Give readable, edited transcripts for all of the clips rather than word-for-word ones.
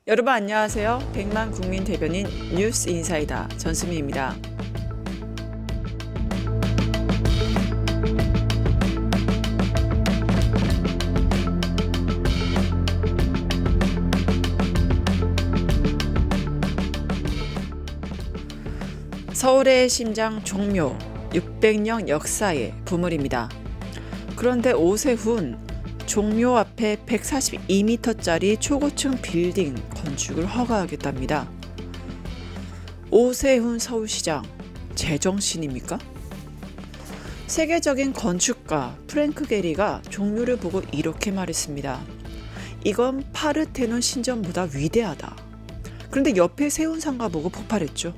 여러분 안녕하세요. 백만 국민 대변인 뉴스 인사이다 전수미입니다. 서울의 심장 종묘 600년 역사의 보물입니다. 그런데 오세훈 종묘 앞에 142m짜리 초고층 빌딩 건축을 허가하겠답니다. 오세훈 서울시장 제정신입니까? 세계적인 건축가 프랭크 게리가 종묘를 보고 이렇게 말했습니다. 이건 파르테논 신전보다 위대하다. 그런데 옆에 세운 상가 보고 폭발했죠.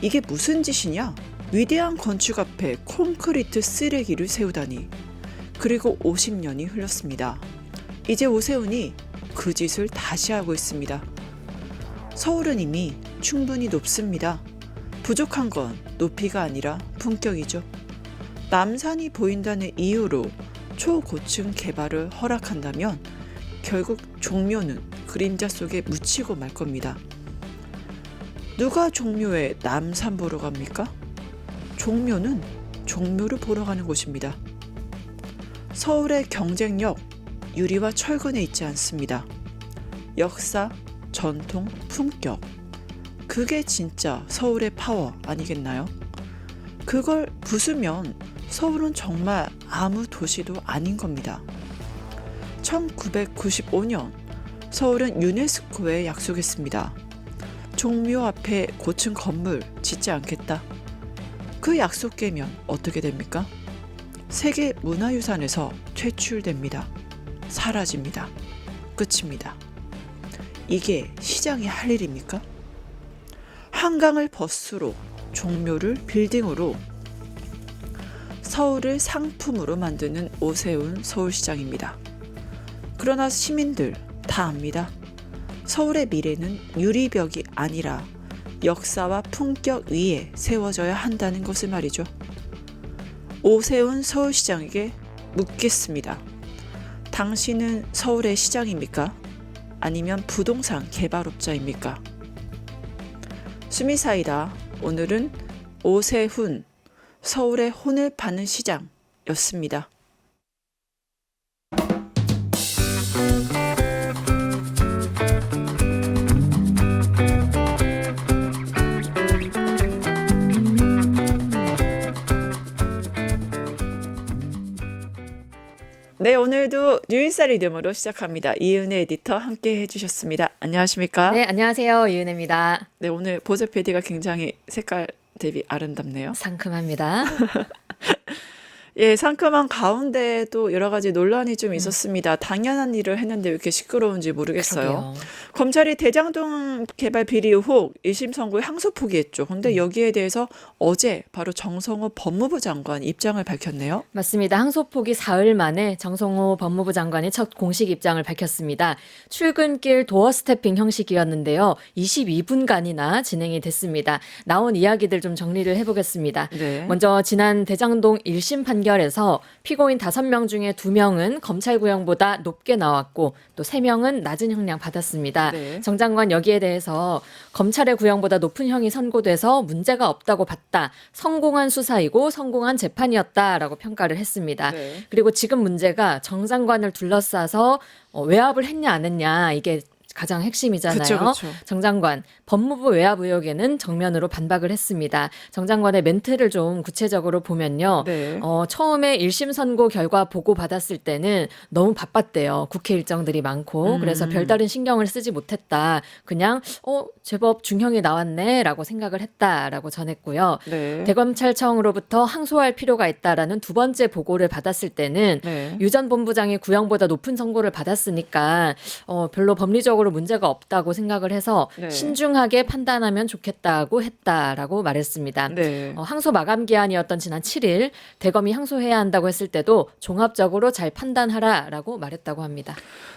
이게 무슨 짓이냐? 위대한 건축 앞에 콘크리트 쓰레기를 세우다니. 그리고 50년이 흘렀습니다. 이제 오세훈이 그 짓을 다시 하고 있습니다. 서울은 이미 충분히 높습니다. 부족한 건 높이가 아니라 품격이죠. 남산이 보인다는 이유로 초고층 개발을 허락한다면 결국 종묘는 그림자 속에 묻히고 말 겁니다. 누가 종묘에 남산 보러 갑니까? 종묘는 종묘를 보러 가는 곳입니다. 서울의 경쟁력, 유리와 철근에 있지 않습니다. 역사, 전통, 품격. 그게 진짜 서울의 파워 아니겠나요? 그걸 부수면 서울은 정말 아무 도시도 아닌 겁니다. 1995년 서울은 유네스코에 약속했습니다. 종묘 앞에 고층 건물 짓지 않겠다. 그 약속 깨면 어떻게 됩니까? 세계 문화유산에서 퇴출됩니다. 사라집니다. 끝입니다. 이게 시장이 할 일입니까? 한강을 버스로, 종묘를 빌딩으로, 서울을 상품으로 만드는 오세훈 서울시장입니다. 그러나 시민들 다 압니다. 서울의 미래는 유리벽이 아니라 역사와 품격 위에 세워져야 한다는 것을 말이죠. 오세훈 서울시장에게 묻겠습니다. 당신은 서울의 시장입니까? 아니면 부동산 개발업자입니까? 수미사이다. 오늘은 오세훈 서울의 혼을 파는 시장이었습니다. 네, 오늘도 뉴인사 리듬으로 시작합니다. 이은혜 에디터 함께 해주셨습니다. 안녕하십니까? 네, 안녕하세요. 이은혜입니다. 네, 오늘 보조 PD가 굉장히 색깔 대비 아름답네요. 상큼합니다. 예, 상큼한 가운데도 여러 가지 논란이 좀 있었습니다. 당연한 일을 했는데 왜 이렇게 시끄러운지 모르겠어요. 그러게요. 검찰이 대장동 개발 비리 의혹 1심 선고에 항소 포기했죠. 근데 여기에 대해서 어제 바로 정성호 법무부 장관 입장을 밝혔네요. 맞습니다. 항소포기 사흘 만에 정성호 법무부 장관이 첫 공식 입장을 밝혔습니다. 출근길 도어 스태핑 형식이었는데요. 22분간이나 진행이 됐습니다. 나온 이야기들 좀 정리를 해보겠습니다. 네. 먼저 지난 대장동 1심 판결에서 피고인 5명 중에 2명은 검찰 구형보다 높게 나왔고 또 3명은 낮은 형량 받았습니다. 네. 정 장관 여기에 대해서 검찰의 구형보다 높은 형이 선고돼서 문제가 없다고 봤다. 성공한 수사이고 성공한 재판이었다라고 평가를 했습니다. 네. 그리고 지금 문제가 정 장관을 둘러싸서 외압을 했냐 안 했냐 이게 가장 핵심이잖아요. 그쵸. 정 장관 법무부 외압 의혹에는 정면으로 반박을 했습니다. 정 장관의 멘트를 좀 구체적으로 보면요. 네. 처음에 1심 선고 결과 보고 받았을 때는 너무 바빴대요. 국회 일정들이 많고 그래서 별다른 신경을 쓰지 못했다. 그냥 제법 중형이 나왔네라고 생각을 했다라고 전했고요. 네. 대검찰청으로부터 항소할 필요가 있다라는 두 번째 보고를 받았을 때는 네. 유 전 본부장이 구형보다 높은 선고를 받았으니까 별로 법리적으로 문제가 없다고 생각을 해서 네. 신중하게 판단하면 좋겠다고 했다라고 말했습니다. 네. 항소 마감 기한이었던 지난 7일 대검이 항소해야 한다고 했을 때도 종합적으로 잘 판단하라라고 말했다고 합니다.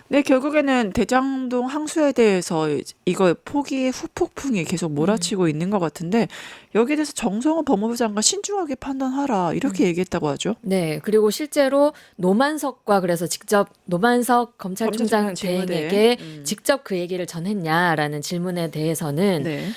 네, 결국에는 대장동 항소에 대해서 이거 포기의 후폭풍이 계속 몰아치고 있는 것 같은데 여기에 대해서 정성호 법무부 장관 신중하게 판단하라 이렇게 얘기했다고 하죠. 네, 그리고 실제로 노만석과 그래서 직접 노만석 검찰총장 검찰총장 대행에게 질문에, 직접 그 얘기를 전했냐라는 질문에 대해서는 네.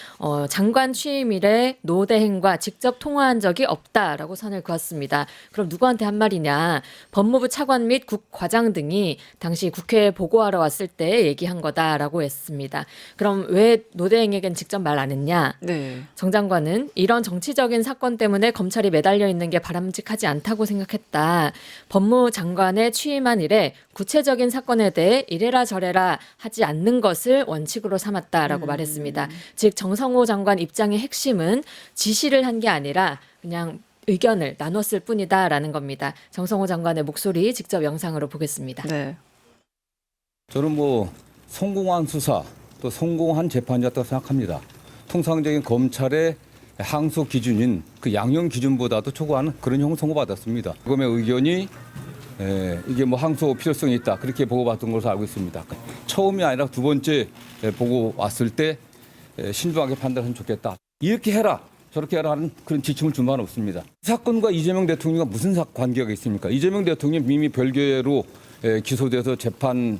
장관 취임일에 노 대행과 직접 통화한 적이 없다라고 선을 그었습니다. 그럼 누구한테 한 말이냐? 법무부 차관 및 국과장 등이 당시 국회에 보고하러 왔을 때 얘기한 거다라고 했습니다. 그럼 왜 노 대행에겐 직접 말 안 했냐? 네. 정 장관은 이런 정치적인 사건 때문에 검찰이 매달려 있는 게 바람직하지 않다고 생각했다. 법무장관의 취임한 이래 구체적인 사건에 대해 이래라 저래라 하지 않는 것을 원칙으로 삼았다라고 말했습니다. 즉 정성호 장관 입장의 핵심은 지시를 한 게 아니라 그냥 의견을 나눴을 뿐이다라는 겁니다. 정성호 장관의 목소리 직접 영상으로 보겠습니다. 네. 저는 성공한 수사 또 성공한 재판이었다고 생각합니다. 통상적인 검찰의 항소 기준인 그 양형 기준보다도 초과하는 그런 형을 선고받았습니다. 검의 의견이 이게 항소 필요성이 있다 그렇게 보고받은 것으로 알고 있습니다. 처음이 아니라 두 번째 보고 왔을 때 신중하게 판단하면 좋겠다. 이렇게 해라 저렇게 해라 하는 그런 지침을 준 바는 없습니다. 이 사건과 이재명 대통령과 무슨 관계가 있습니까? 이재명 대통령 이미 별개로 기소돼서 재판을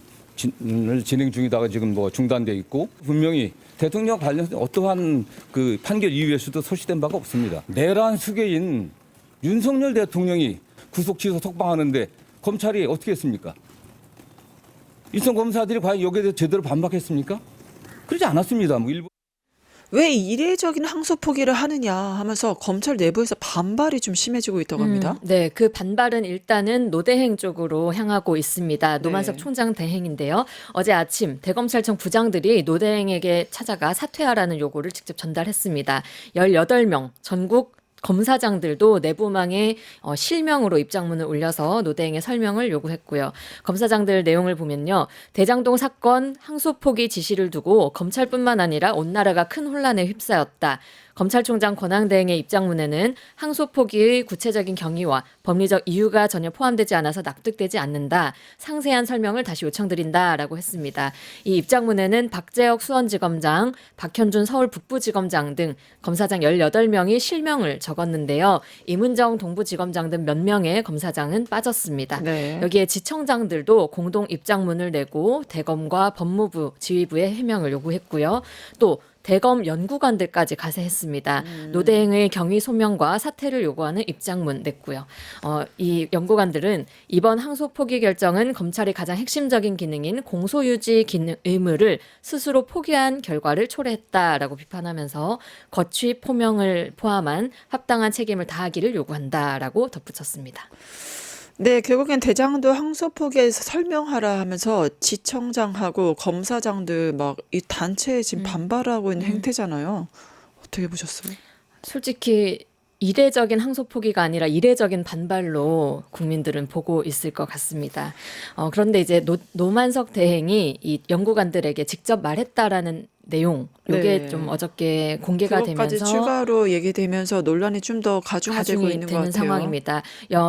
진행 중이다가 지금 중단돼 있고 분명히 대통령 관련해서 어떠한 그 판결 이후에서도 소시된 바가 없습니다. 내란 수괴인 윤석열 대통령이 구속 취소 석방하는데 검찰이 어떻게 했습니까? 일선 검사들이 과연 여기에 대해서 제대로 반박했습니까? 그러지 않았습니다. 일부 왜 이례적인 항소 포기를 하느냐 하면서 검찰 내부에서 반발이 좀 심해지고 있다고 합니다. 네, 그 반발은 일단은 노대행 쪽으로 향하고 있습니다. 노만석 네. 총장 대행인데요. 어제 아침 대검찰청 부장들이 노대행에게 찾아가 사퇴하라는 요구를 직접 전달했습니다. 18명 전국 검사장들도 내부망에 실명으로 입장문을 올려서 노대행의 설명을 요구했고요. 검사장들 내용을 보면요. 대장동 사건 항소 포기 지시를 두고 검찰뿐만 아니라 온 나라가 큰 혼란에 휩싸였다. 검찰총장 권한대행의 입장문에는 항소 포기의 구체적인 경위와 법리적 이유가 전혀 포함되지 않아서 납득되지 않는다. 상세한 설명을 다시 요청드린다라고 했습니다. 이 입장문에는 박재혁 수원지검장, 박현준 서울 북부지검장 등 검사장 18명이 실명을 적었는데요. 이문정 동부지검장 등 몇 명의 검사장은 빠졌습니다. 네. 여기에 지청장들도 공동 입장문을 내고 대검과 법무부, 지휘부에 해명을 요구했고요. 또 대검 연구관들까지 가세했습니다. 노대행의 경위 소명과 사퇴를 요구하는 입장문 냈고요. 이 연구관들은 이번 항소 포기 결정은 검찰이 가장 핵심적인 기능인 공소유지 의무를 스스로 포기한 결과를 초래했다라고 비판하면서 거취 포명을 포함한 합당한 책임을 다하기를 요구한다라고 덧붙였습니다. 네, 결국엔 대장도 항소 포기에서 설명하라 하면서 지청장하고 검사장들 막 이 단체에 지금 반발하고 있는 행태잖아요. 어떻게 보셨어요? 솔직히 이례적인 항소 포기가 아니라 이례적인 반발로 국민들은 보고 있을 것 같습니다. 그런데 이제 노만석 대행이 이 연구관들에게 직접 말했다라는 내용, 이게 네. 좀 어저께 공개가 그것까지 되면서 추가로 얘기되면서 논란이 좀 더 가중화되고 가중이 있는 것 되는 같아요. 상황입니다.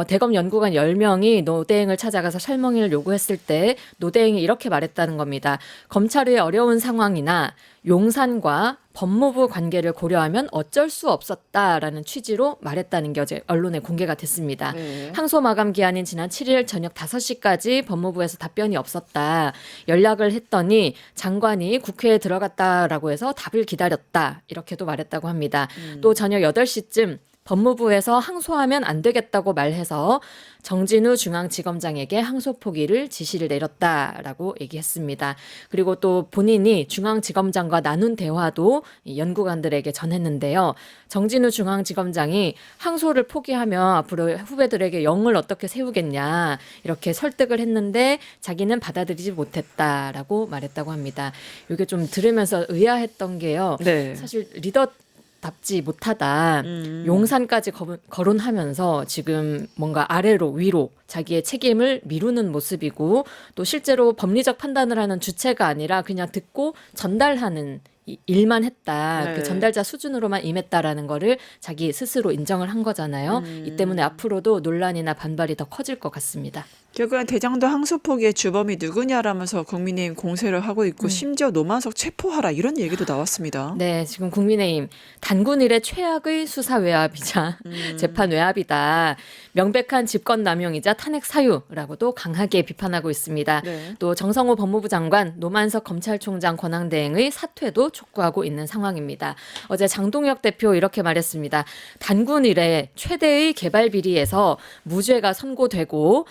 대검 연구관 10명이 노대행을 찾아가서 설명을 요구했을 때 노대행이 이렇게 말했다는 겁니다. 검찰의 어려운 상황이나 용산과 법무부 관계를 고려하면 어쩔 수 없었다라는 취지로 말했다는 게 어제 언론에 공개가 됐습니다. 네. 항소 마감 기한인 지난 7일 저녁 5시까지 법무부에서 답변이 없었다. 연락을 했더니 장관이 국회에 들어갔다라고 해서 답을 기다렸다. 이렇게도 말했다고 합니다. 또 저녁 8시쯤 법무부에서 항소하면 안 되겠다고 말해서 정진우 중앙지검장에게 항소 포기를 지시를 내렸다라고 얘기했습니다. 그리고 또 본인이 중앙지검장과 나눈 대화도 이 연구관들에게 전했는데요. 정진우 중앙지검장이 항소를 포기하면 앞으로 후배들에게 영을 어떻게 세우겠냐 이렇게 설득을 했는데 자기는 받아들이지 못했다라고 말했다고 합니다. 이게 좀 들으면서 의아했던 게요. 네. 사실 답지 못하다. 용산까지 거론하면서 지금 뭔가 아래로 위로 자기의 책임을 미루는 모습이고 또 실제로 법리적 판단을 하는 주체가 아니라 그냥 듣고 전달하는 일만 했다. 네. 그 전달자 수준으로만 임했다라는 거를 자기 스스로 인정을 한 거잖아요. 이 때문에 앞으로도 논란이나 반발이 더 커질 것 같습니다. 결국엔 대장동 항소 포기의 주범이 누구냐라면서 국민의힘 공세를 하고 있고 심지어 노만석 체포하라 이런 얘기도 나왔습니다. 네, 지금 국민의힘 단군 이래 최악의 수사 외압이자 재판 외압이다. 명백한 집권 남용이자 탄핵 사유라고도 강하게 비판하고 있습니다. 네. 또 정성호 법무부 장관, 노만석 검찰총장 권한대행의 사퇴도 촉구하고 있는 상황입니다. 어제 장동혁 대표 이렇게 말했습니다. 단군 이래 최대의 개발 비리에서 무죄가 선고되고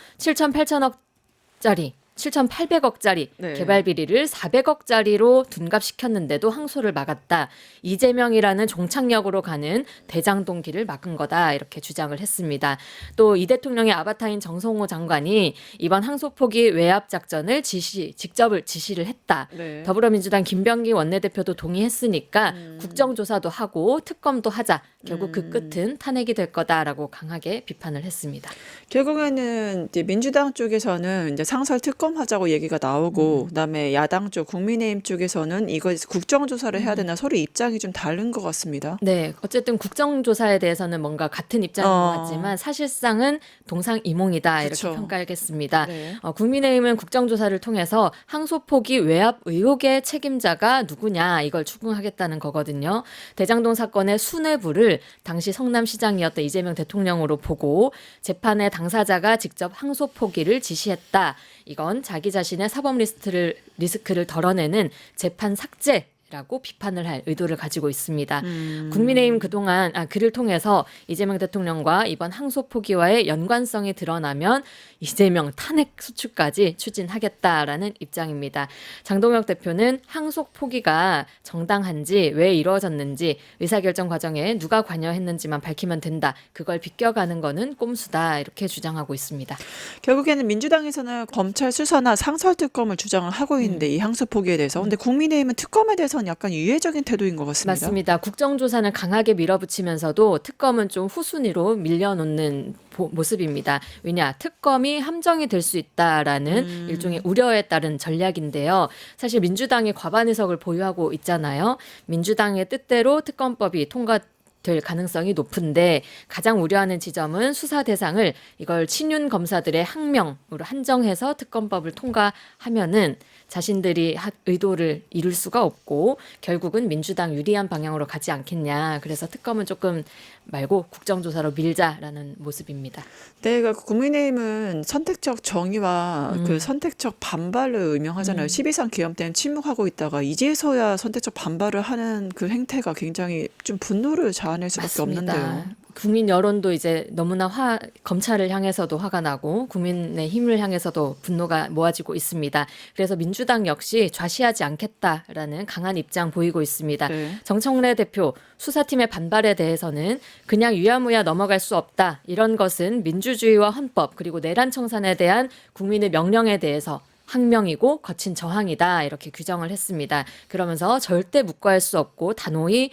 7,800억짜리 네. 개발 비리를 400억짜리로 둔갑시켰는데도 항소를 막았다. 이재명이라는 종착역으로 가는 대장동 길을 막은 거다. 이렇게 주장을 했습니다. 또 이 대통령의 아바타인 정성호 장관이 이번 항소 포기 외압 작전을 직접 지시를 했다. 네. 더불어민주당 김병기 원내대표도 동의했으니까 국정조사도 하고 특검도 하자. 결국 그 끝은 탄핵이 될 거다라고 강하게 비판을 했습니다. 결국에는 이제 민주당 쪽에서는 이제 상설 특검하자고 얘기가 나오고 그다음에 야당 쪽 국민의힘 쪽에서는 이거 국정조사를 해야 되나 서로 입장이 좀 다른 것 같습니다. 네, 어쨌든 국정조사에 대해서는 뭔가 같은 입장인 것 같지만 사실상은 동상이몽이다 이렇게 그쵸. 평가하겠습니다. 네. 국민의힘은 국정조사를 통해서 항소 포기 외압 의혹의 책임자가 누구냐 이걸 추궁하겠다는 거거든요. 대장동 사건의 수뇌부를 당시 성남시장이었던 이재명 대통령으로 보고 재판의 당사자가 직접 항소 포기를 지시했다. 이건 자기 자신의 사법 리스크를 덜어내는 재판 삭제라고 비판을 할 의도를 가지고 있습니다. 국민의힘 그동안 그를 통해서 이재명 대통령과 이번 항소 포기와의 연관성이 드러나면 이재명 탄핵 수출까지 추진하겠다라는 입장입니다. 장동혁 대표는 항소 포기가 정당한지 왜 이루어졌는지 의사결정 과정에 누가 관여했는지만 밝히면 된다. 그걸 비껴가는 거는 꼼수다 이렇게 주장하고 있습니다. 결국에는 민주당에서는 검찰 수사나 상설 특검을 주장을 하고 있는데 이 항소 포기에 대해서 근데 국민의힘은 특검에 대해서는 약간 유예적인 태도인 것 같습니다. 맞습니다. 국정조사는 강하게 밀어붙이면서도 특검은 좀 후순위로 밀려놓는 모습입니다. 왜냐? 특검이 함정이 될 수 있다라는 일종의 우려에 따른 전략인데요. 사실 민주당이 과반 의석을 보유하고 있잖아요. 민주당의 뜻대로 특검법이 될 가능성이 높은데 가장 우려하는 지점은 수사 대상을 이걸 친윤 검사들의 항명으로 한정해서 특검법을 통과하면은 자신들이 의도를 이룰 수가 없고 결국은 민주당 유리한 방향으로 가지 않겠냐. 그래서 특검은 조금 말고 국정조사로 밀자라는 모습입니다. 네, 그러니까 국민의힘은 선택적 정의와 그 선택적 반발을 의명하잖아요. 12.3 기염 때는 침묵하고 있다가 이제서야 선택적 반발을 하는 그 행태가 굉장히 좀 분노를 자아낼 수밖에 없는데요. 국민 여론도 이제 너무나 검찰을 향해서도 화가 나고 국민의 힘을 향해서도 분노가 모아지고 있습니다. 그래서 민주당 역시 좌시하지 않겠다라는 강한 입장 보이고 있습니다. 네. 정청래 대표 수사팀의 반발에 대해서는 그냥 유야무야 넘어갈 수 없다. 이런 것은 민주주의와 헌법 그리고 내란 청산에 대한 국민의 명령에 대해서 항명이고 거친 저항이다 이렇게 규정을 했습니다. 그러면서 절대 묵과할 수 없고 단호히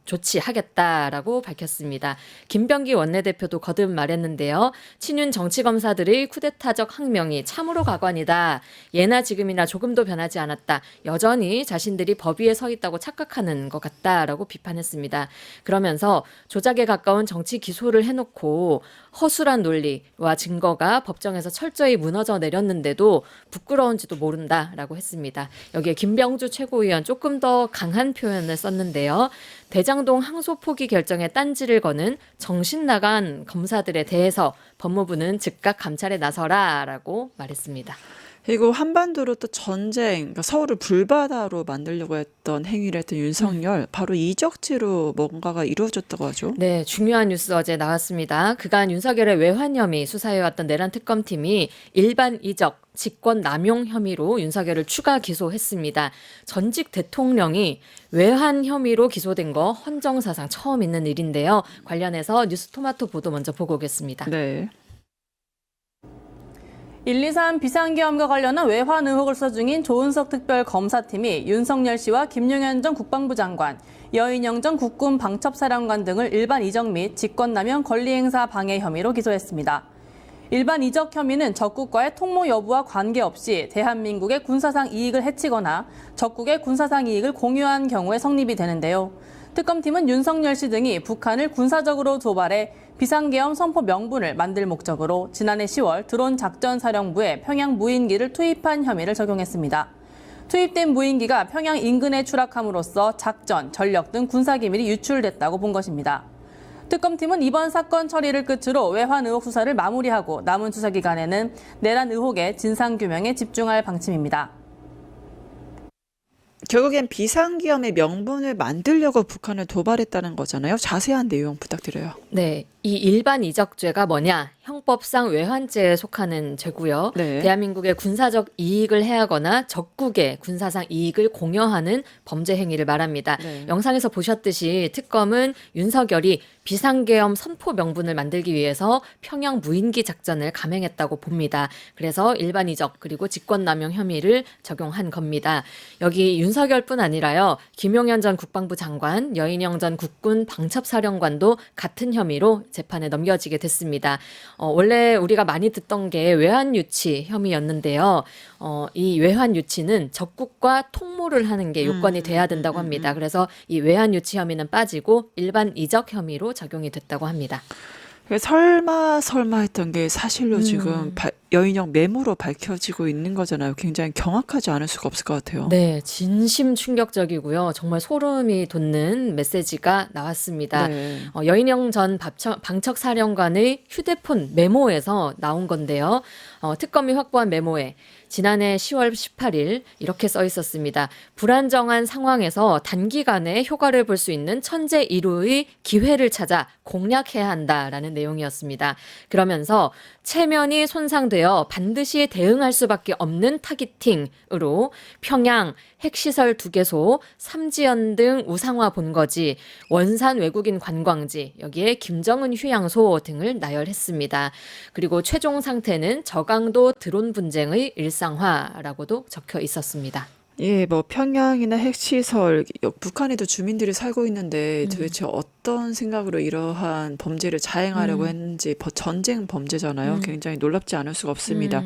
조치하겠다라고 밝혔습니다. 김병기 원내대표도 거듭 말했는데요. 친윤 정치검사들의 쿠데타적 항명이 참으로 가관이다. 예나 지금이나 조금도 변하지 않았다. 여전히 자신들이 법 위에 서 있다고 착각하는 것 같다라고 비판했습니다. 그러면서 조작에 가까운 정치 기소를 해놓고 허술한 논리와 증거가 법정에서 철저히 무너져 내렸는데도 부끄러운지도 모른다라고 했습니다. 여기에 김병주 최고위원 조금 더 강한 표현을 썼는데요. 대장동 항소 포기 결정에 딴지를 거는 정신 나간 검사들에 대해서 법무부는 즉각 감찰에 나서라라고 말했습니다. 그리고 한반도로 또 전쟁, 그러니까 서울을 불바다로 만들려고 했던 행위를 했던 윤석열, 바로 이적지로 뭔가가 이루어졌다고 하죠. 네, 중요한 뉴스 어제 나왔습니다. 그간 윤석열의 외환 혐의 수사해왔던 내란 특검팀이 일반 이적, 직권 남용 혐의로 윤석열을 추가 기소했습니다. 전직 대통령이 외환 혐의로 기소된 거 헌정사상 처음 있는 일인데요. 관련해서 뉴스토마토 보도 먼저 보고 오겠습니다. 네. 123 비상계엄과 관련한 외환 의혹을 수사 중인 조은석 특별검사팀이 윤석열 씨와 김용현 전 국방부 장관, 여인영 전 국군 방첩사령관 등을 일반 이적 및 직권남용 권리행사 방해 혐의로 기소했습니다. 일반 이적 혐의는 적국과의 통모 여부와 관계없이 대한민국의 군사상 이익을 해치거나 적국의 군사상 이익을 공유한 경우에 성립이 되는데요. 특검팀은 윤석열 씨 등이 북한을 군사적으로 도발해 비상계엄 선포 명분을 만들 목적으로 지난해 10월 드론 작전사령부에 평양 무인기를 투입한 혐의를 적용했습니다. 투입된 무인기가 평양 인근에 추락함으로써 작전, 전력 등 군사기밀이 유출됐다고 본 것입니다. 특검팀은 이번 사건 처리를 끝으로 외환 의혹 수사를 마무리하고 남은 수사 기간에는 내란 의혹의 진상규명에 집중할 방침입니다. 결국엔 비상기엄의 명분을 만들려고 북한을 도발했다는 거잖아요. 자세한 내용 부탁드려요. 네, 이 일반 이적죄가 뭐냐? 형법상 외환죄에 속하는 죄고요. 네. 대한민국의 군사적 이익을 해하거나 적국의 군사상 이익을 공여하는 범죄 행위를 말합니다. 네. 영상에서 보셨듯이 특검은 윤석열이 비상계엄 선포 명분을 만들기 위해서 평양 무인기 작전을 감행했다고 봅니다. 그래서 일반 이적 그리고 직권남용 혐의를 적용한 겁니다. 여기 윤석열뿐 아니라요. 김용현 전 국방부 장관, 여인영 전 국군 방첩사령관도 같은 혐의로 재판에 넘겨지게 됐습니다. 원래 우리가 많이 듣던 게 외환유치 혐의였는데요. 이 외환유치는 적국과 통모를 하는 게 요건이 돼야 된다고 합니다. 그래서 이 외환유치 혐의는 빠지고 일반 이적 혐의로 적용이 됐다고 합니다. 설마 했던 게 사실로 지금 여인형 메모로 밝혀지고 있는 거잖아요. 굉장히 경악하지 않을 수가 없을 것 같아요. 네, 진심 충격적이고요. 정말 소름이 돋는 메시지가 나왔습니다. 네. 여인영 전 방척사령관의 휴대폰 메모에서 나온 건데요. 특검이 확보한 메모에 지난해 10월 18일 이렇게 써 있었습니다. 불안정한 상황에서 단기간에 효과를 볼 수 있는 천재 1호의 기회를 찾아 공략해야 한다라는 내용이었습니다. 그러면서 체면이 손상되어 반드시 대응할 수밖에 없는 타깃팅으로 평양, 핵시설 2개소, 삼지연 등 우상화 본거지, 원산 외국인 관광지, 여기에 김정은 휴양소 등을 나열했습니다. 그리고 최종 상태는 저강도 드론 분쟁의 일상화라고도 적혀 있었습니다. 예, 뭐 평양이나 핵시설, 북한에도 주민들이 살고 있는데 도대체 어떤 생각으로 이러한 범죄를 자행하려고 했는지 전쟁 범죄잖아요. 굉장히 놀랍지 않을 수가 없습니다.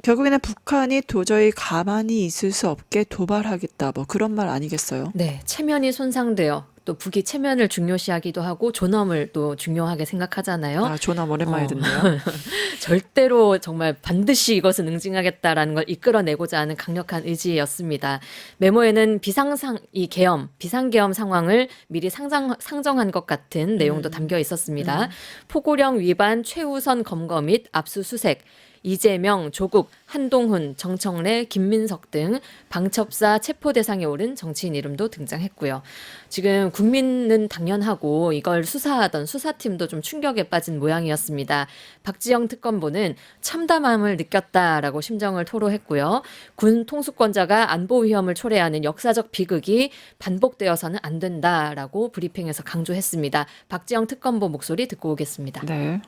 결국에는 북한이 도저히 가만히 있을 수 없게 도발하겠다. 뭐 그런 말 아니겠어요? 네, 체면이 손상되어 또 북이 체면을 중요시하기도 하고 존엄을 또 중요하게 생각하잖아요. 아, 존엄 오랜만에 듣네요. 절대로 정말 반드시 이것은 응징하겠다라는 걸 이끌어내고자 하는 강력한 의지였습니다. 메모에는 비상계엄 상황을 미리 상정한 것 같은 내용도 담겨 있었습니다. 포고령 위반 최우선 검거 및 압수수색, 이재명, 조국, 한동훈, 정청래, 김민석 등 방첩사 체포 대상에 오른 정치인 이름도 등장했고요. 지금 국민은 당연하고 이걸 수사하던 수사팀도 좀 충격에 빠진 모양이었습니다. 박지영 특검보는 참담함을 느꼈다라고 심정을 토로했고요. 군 통수권자가 안보 위험을 초래하는 역사적 비극이 반복되어서는 안 된다라고 브리핑에서 강조했습니다. 박지영 특검보 목소리 듣고 오겠습니다. 네.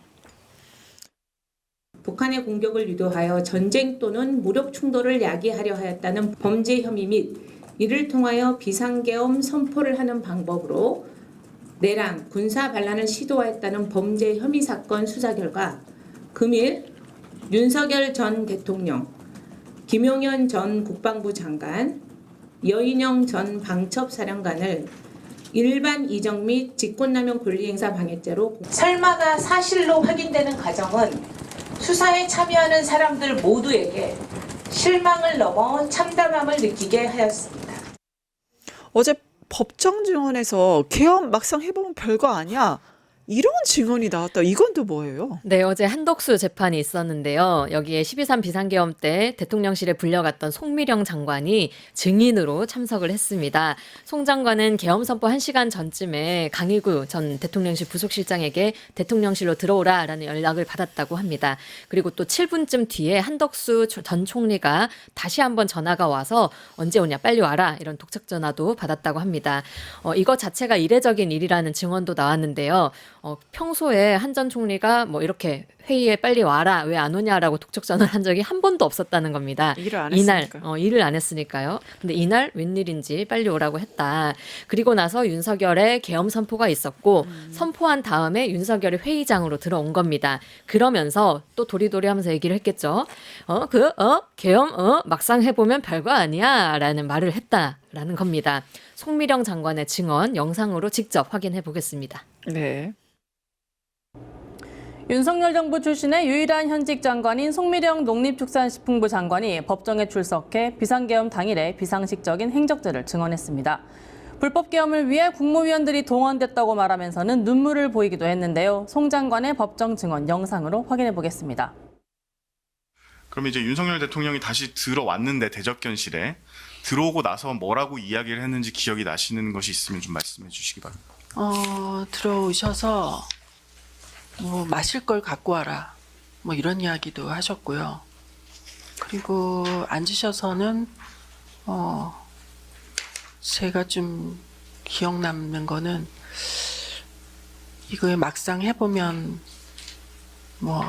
북한의 공격을 유도하여 전쟁 또는 무력 충돌을 야기하려 하였다는 범죄 혐의 및 이를 통하여 비상계엄 선포를 하는 방법으로 내란, 군사 반란을 시도하였다는 범죄 혐의 사건 수사 결과 금일 윤석열 전 대통령, 김용현 전 국방부 장관, 여인영 전 방첩사령관을 일반 이적 및 직권남용 권리행사 방해죄로 설마가 사실로 확인되는 과정은 수사에 참여하는 사람들 모두에게 실망을 넘어 참담함을 느끼게 하였습니다. 어제 법정 증언에서 계엄 막상 해보면 별거 아니야. 이런 증언이 나왔다. 이건 또 뭐예요? 네, 어제 한덕수 재판이 있었는데요. 여기에 12.3 비상계엄 때 대통령실에 불려갔던 송미령 장관이 증인으로 참석을 했습니다. 송 장관은 계엄 선포 1시간 전쯤에 강희구 전 대통령실 부속실장에게 대통령실로 들어오라라는 연락을 받았다고 합니다. 그리고 또 7분쯤 뒤에 한덕수 전 총리가 다시 한번 전화가 와서 언제 오냐 빨리 와라 이런 독촉 전화도 받았다고 합니다. 이거 자체가 이례적인 일이라는 증언도 나왔는데요. 평소에 한 전 총리가 뭐 이렇게 회의에 빨리 와라 왜 안 오냐라고 독촉 전화를 한 적이 한 번도 없었다는 겁니다. 일을 안 이날 했으니까. 일을 안 했으니까요. 근데 이날 웬일인지 빨리 오라고 했다. 그리고 나서 윤석열의 계엄 선포가 있었고 선포한 다음에 윤석열이 회의장으로 들어온 겁니다. 그러면서 또 도리도리하면서 얘기를 했겠죠. 계엄 막상 해보면 별거 아니야라는 말을 했다. 라는 겁니다. 송미령 장관의 증언 영상으로 직접 확인해 보겠습니다. 네. 윤석열 정부 출신의 유일한 현직 장관인 송미령 농림축산식품부 장관이 법정에 출석해 비상계엄 당일에 비상식적인 행적들을 증언했습니다. 불법 계엄을 위해 국무위원들이 동원됐다고 말하면서는 눈물을 보이기도 했는데요. 송 장관의 법정 증언 영상으로 확인해 보겠습니다. 그럼 이제 윤석열 대통령이 다시 들어왔는데 대접견실에 들어오고 나서 뭐라고 이야기를 했는지 기억이 나시는 것이 있으면 좀 말씀해 주시기 바랍니다. 들어오셔서 뭐 마실 걸 갖고 와라 뭐 이런 이야기도 하셨고요. 그리고 앉으셔서는 제가 좀 기억 남는 거는 이거에 막상 해보면 뭐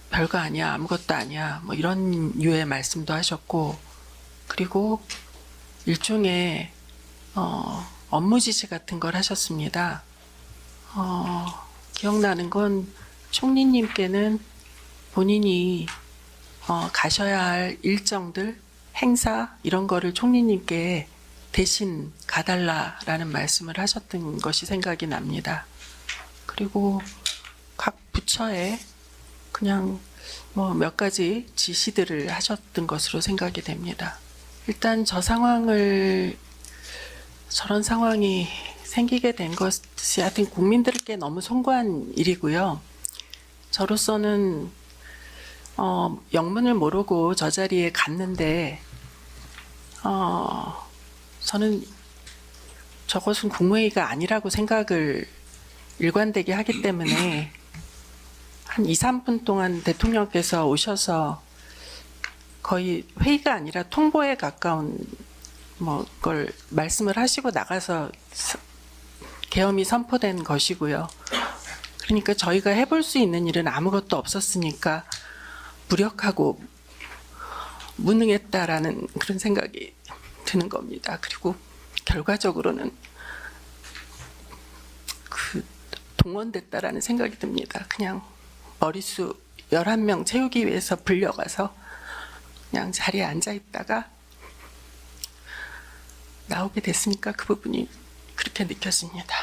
별거 아니야, 아무것도 아니야 뭐 이런 류의 말씀도 하셨고, 그리고 일종의 업무 지시 같은 걸 하셨습니다. 기억나는 건 총리님께는 본인이 가셔야 할 일정들, 행사 이런 거를 총리님께 대신 가달라라는 말씀을 하셨던 것이 생각이 납니다. 그리고 각 부처에 그냥 뭐 몇 가지 지시들을 하셨던 것으로 생각이 됩니다. 일단 저런 상황이 생기게 된 것이 하여튼 국민들께 너무 송구한 일이고요. 저로서는 영문을 모르고 저 자리에 갔는데 저는 저것은 국무회의가 아니라고 생각을 일관되게 하기 때문에 한 2, 3분 동안 대통령께서 오셔서 거의 회의가 아니라 통보에 가까운 걸 말씀을 하시고 나가서 계엄이 선포된 것이고요. 그러니까 저희가 해볼 수 있는 일은 아무것도 없었으니까 무력하고 무능했다라는 그런 생각이 드는 겁니다. 그리고 결과적으로는 동원됐다라는 생각이 듭니다. 그냥 머릿수 11명 채우기 위해서 불려가서 그냥 자리에 앉아 있다가 나오게 됐으니까 그 부분이 그렇게 느껴집니다.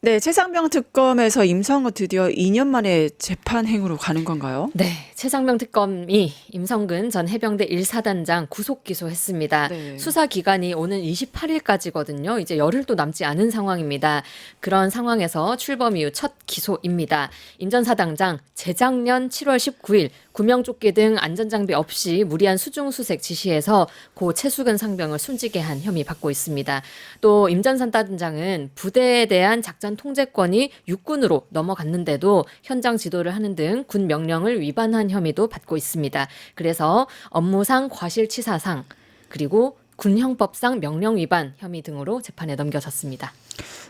네, 최상병 특검에서 임성은 드디어 2년 만에 재판행으로 가는 건가요? 네, 최상병 특검이 임성근 전 해병대 1사단장 구속 기소했습니다. 네. 수사 기간이 오는 28일까지거든요. 이제 열흘도 남지 않은 상황입니다. 그런 상황에서 출범 이후 첫 기소입니다. 임 전 사단장 재작년 7월 19일 구명조끼 등 안전장비 없이 무리한 수중수색 지시해서 고 최수근 상병을 숨지게 한 혐의 받고 있습니다. 또 임 전 사단장은 부대에 대한 작전 통제권이 육군으로 넘어갔는데도 현장 지도를 하는 등 군 명령을 위반한 혐의도 받고 있습니다. 그래서 업무상 과실치사상 그리고 군형법상 명령 위반 혐의 등으로 재판에 넘겨졌습니다.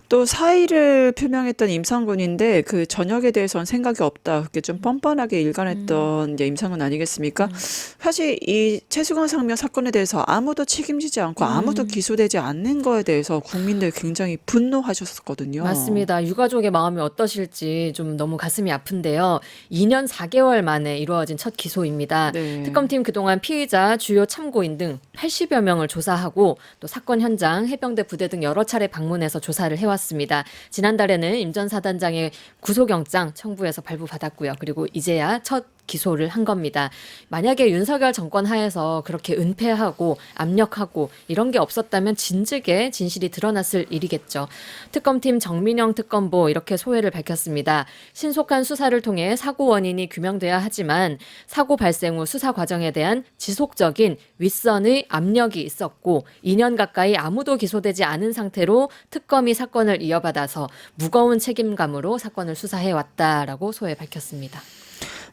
또 사의를 표명했던 임성근인데 그 전역에 대해서는 생각이 없다. 그렇게 좀 뻔뻔하게 일관했던 이제 임성근 아니겠습니까? 사실 이 최수근 상병 사건에 대해서 아무도 책임지지 않고 아무도 기소되지 않는 거에 대해서 국민들 굉장히 분노하셨었거든요. 맞습니다. 유가족의 마음이 어떠실지 좀 너무 가슴이 아픈데요. 2년 4개월 만에 이루어진 첫 기소입니다. 네. 특검팀 그동안 피의자, 주요 참고인 등 80여 명을 조사하고 또 사건 현장, 해병대 부대 등 여러 차례 방문해서 조사를 해왔습니다. 지난달에는 임 전 사단장의 구속영장 청구해서 발부받았고요. 그리고 이제야 첫 기소를 한 겁니다. 만약에 윤석열 정권 하에서 그렇게 은폐하고 압력하고 이런 게 없었다면 진즉에 진실이 드러났을 일이겠죠. 특검팀 정민영 특검보 이렇게 소회를 밝혔습니다. 신속한 수사를 통해 사고 원인이 규명돼야 하지만 사고 발생 후 수사 과정에 대한 지속적인 윗선의 압력이 있었고 2년 가까이 아무도 기소되지 않은 상태로 특검이 사건을 이어받아서 무거운 책임감으로 사건을 수사해왔다라고 소회 밝혔습니다.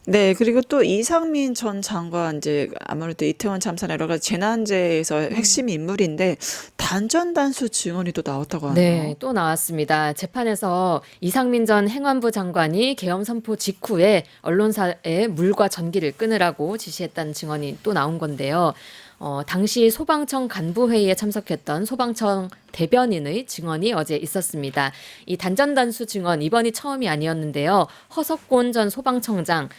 네, 그리고 또 이상민 전 장관 이제 아무래도 이태원 참사나 여러 가지 재난재해에서 핵심 인물인데 단전단수 증언이 또 나왔다고 하네요. 네, 또 나왔습니다. 재판에서 이상민 전 행안부 장관이 계엄 선포 직후에 언론사에 물과 전기를 끊으라고 지시했다는 증언이 또 나온 건데요. 당시 소방청 간부회의에 참석했던 소방청 대변인의 증언이 어제 있었습니다. 이 단전단수 증언 이번이 처음이 아니었는데요. 허석곤 전 소방청장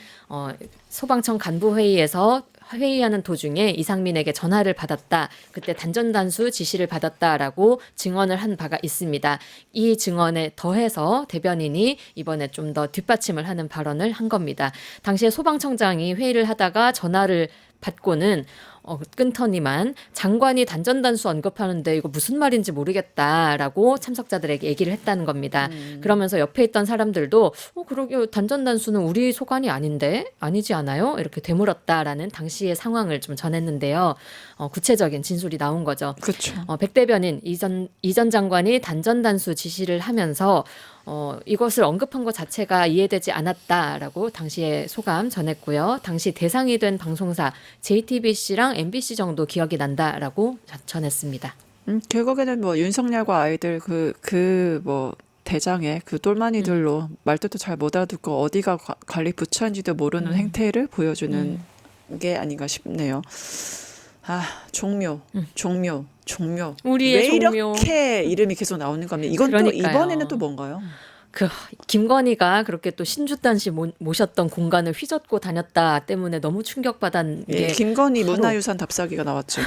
소방청 간부회의에서 회의하는 도중에 이상민에게 전화를 받았다. 그때 단전단수 지시를 받았다라고 증언을 한 바가 있습니다. 이 증언에 더해서 대변인이 이번에 좀 더 뒷받침을 하는 발언을 한 겁니다. 당시에 소방청장이 회의를 하다가 전화를 받고는 끊더니만 장관이 단전단수 언급하는데 이거 무슨 말인지 모르겠다라고 참석자들에게 얘기를 했다는 겁니다. 그러면서 옆에 있던 사람들도 그러게요. 단전단수는 우리 소관이 아닌데 아니지 않아요? 이렇게 되물었다라는 당시의 상황을 좀 전했는데요. 구체적인 진술이 나온 거죠. 그렇죠. 백 대변인 이전 장관이 단전단수 지시를 하면서 이것을 언급한 것 자체가 이해되지 않았다라고 당시에 소감 전했고요. 당시 대상이 된 방송사 JTBC랑 MBC 정도 기억이 난다라고 전했습니다. 결국에는 뭐 윤석열과 아이들 뭐 대장의 그 똘마니들로 말뜻도 잘 못 알아듣고 어디가 관리 부처인지도 모르는 행태를 보여주는 게 아닌가 싶네요. 종묘. 우리의 왜 종묘. 이렇게 이름이 계속 나오는 겁니다. 이건 그러니까요. 또 이번에는 또 뭔가요? 김건희가 그렇게 또 신주단 씨 모셨던 공간을 휘젓고 다녔다 때문에 너무 충격받은 게 김건희 바로 문화유산 답사기가 나왔죠.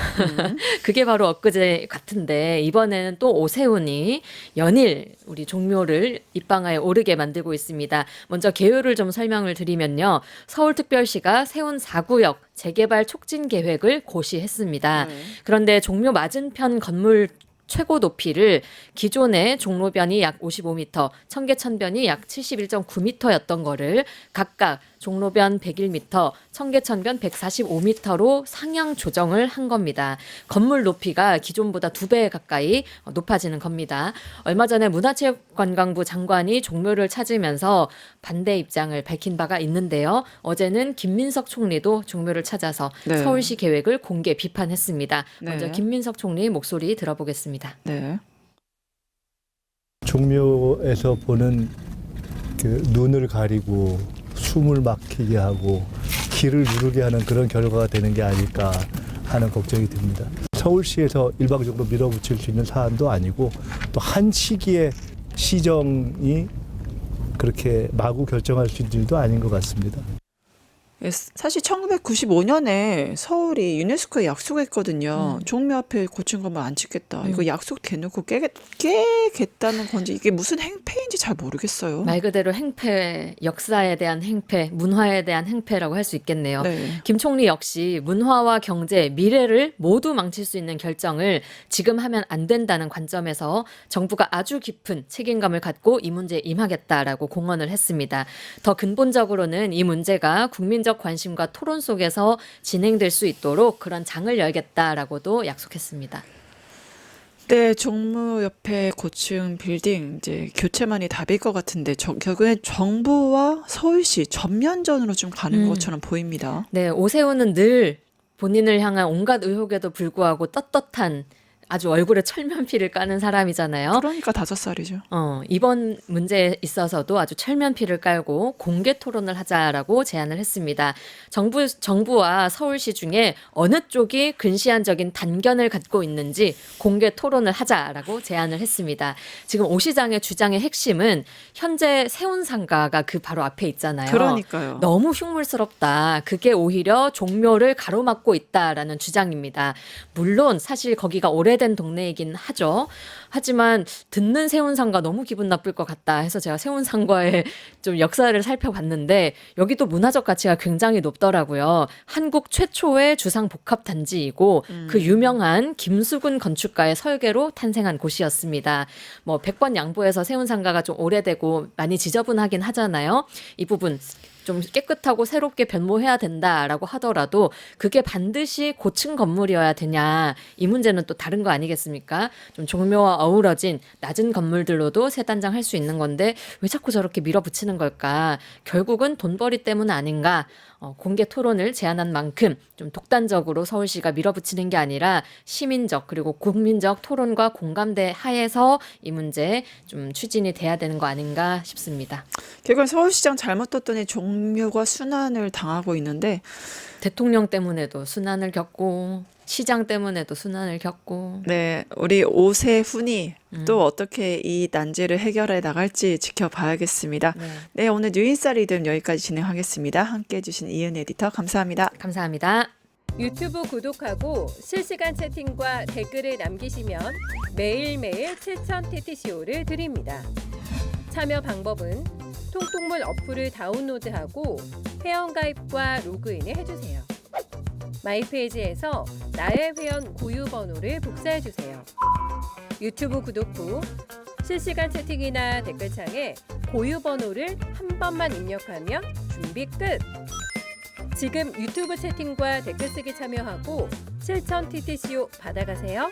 그게 바로 엊그제 같은데 이번에는 또 오세훈이 연일 우리 종묘를 입방아에 오르게 만들고 있습니다. 먼저 개요를 좀 설명을 드리면요. 서울특별시가 세운 4구역 재개발 촉진 계획을 고시했습니다. 그런데 종묘 맞은편 건물 최고 높이를 기존의 종로변이 약 55m, 청계천변이 약 71.9m였던 거를 각각 종로변 101m, 청계천변 145m로 상향 조정을 한 겁니다. 건물 높이가 기존보다 2배 가까이 높아지는 겁니다. 얼마 전에 문화체육관광부 장관이 종묘를 찾으면서 반대 입장을 밝힌 바가 있는데요. 어제는 김민석 총리도 종묘를 찾아서 네. 서울시 계획을 공개 비판했습니다. 먼저 네. 김민석 총리 목소리 들어보겠습니다. 네. 종묘에서 보는 그 눈을 가리고 숨을 막히게 하고 길을 누르게 하는 그런 결과가 되는 게 아닐까 하는 걱정이 듭니다. 서울시에서 일방적으로 밀어붙일 수 있는 사안도 아니고 또 한 시기에 시정이 그렇게 마구 결정할 수 있는 일도 아닌 것 같습니다. 사실 1995년에 서울이 유네스코에 약속했거든요. 종묘 앞에 고층 건물 안 짓겠다. 이거 약속 대놓고 깨겠다는 건지 이게 무슨 행패인지 잘 모르겠어요. 말 그대로 행패, 역사에 대한 행패, 문화에 대한 행패라고 할 수 있겠네요. 네. 김 총리 역시 문화와 경제, 미래를 모두 망칠 수 있는 결정을 지금 하면 안 된다는 관점에서 정부가 아주 깊은 책임감을 갖고 이 문제에 임하겠다라고 공언을 했습니다. 더 근본적으로는 이 문제가 국민적 관심과 토론 속에서 진행될 수 있도록 그런 장을 열겠다라고도 약속했습니다. 네, 종묘 옆에 고층 빌딩 이제 교체만이 답일 것 같은데 결국엔 정부와 서울시 전면전으로 좀 가는 것처럼 보입니다. 네, 오세훈은 늘 본인을 향한 온갖 의혹에도 불구하고 떳떳한 아주 얼굴에 철면피를 까는 사람이잖아요. 그러니까 5살이죠. 이번 문제에 있어서도 아주 철면피를 깔고 공개 토론을 하자라고 제안을 했습니다. 정부와 서울시 중에 어느 쪽이 근시안적인 단견을 갖고 있는지 공개 토론을 하자라고 제안을 했습니다. 지금 오 시장의 주장의 핵심은 현재 세운상가가 그 바로 앞에 있잖아요. 그러니까요. 너무 흉물스럽다. 그게 오히려 종묘를 가로막고 있다라는 주장입니다. 물론 사실 거기가 오래된 동네이긴 하죠. 하지만 듣는 세운상가 너무 기분 나쁠 것 같다 해서 제가 세운상가의 좀 역사를 살펴봤는데 여기도 문화적 가치가 굉장히 높더라고요. 한국 최초의 주상복합단지이고 그 유명한 김수근 건축가의 설계로 탄생한 곳이었습니다. 뭐 100번 양보해서 세운상가가 좀 오래되고 많이 지저분하긴 하잖아요. 이 부분 좀 깨끗하고 새롭게 변모해야 된다라고 하더라도 그게 반드시 고층 건물이어야 되냐 이 문제는 또 다른 거 아니겠습니까? 좀 종묘와 어우러진 낮은 건물들로도 세단장 할 수 있는 건데 왜 자꾸 저렇게 밀어붙이는 걸까? 결국은 돈벌이 때문 아닌가? 공개 토론을 제안한 만큼 좀 독단적으로 서울시가 밀어붙이는 게 아니라 시민적 그리고 국민적 토론과 공감대 하에서 이 문제 좀 추진이 돼야 되는 거 아닌가 싶습니다. 결국은 서울시장 잘못 떴더니 종묘가 순환을 당하고 있는데 대통령 때문에도 순환을 겪고 시장 때문에도 순환을 겪고 네, 우리 오세훈이 또 어떻게 이 난제를 해결해 나갈지 지켜봐야겠습니다. 네, 오늘 뉴인사이드 여기까지 진행하겠습니다. 함께해 주신 이은 에디터 감사합니다. 감사합니다. 유튜브 구독하고 실시간 채팅과 댓글을 남기시면 매일매일 7000TTCO를 드립니다. 참여 방법은 통통물 어플을 다운로드하고 회원가입과 로그인을 해주세요. 마이페이지에서 나의 회원 고유 번호를 복사해주세요. 유튜브 구독 후 실시간 채팅이나 댓글창에 고유 번호를 한 번만 입력하면 준비 끝! 지금 유튜브 채팅과 댓글 쓰기 참여하고 7000TTCO 받아가세요.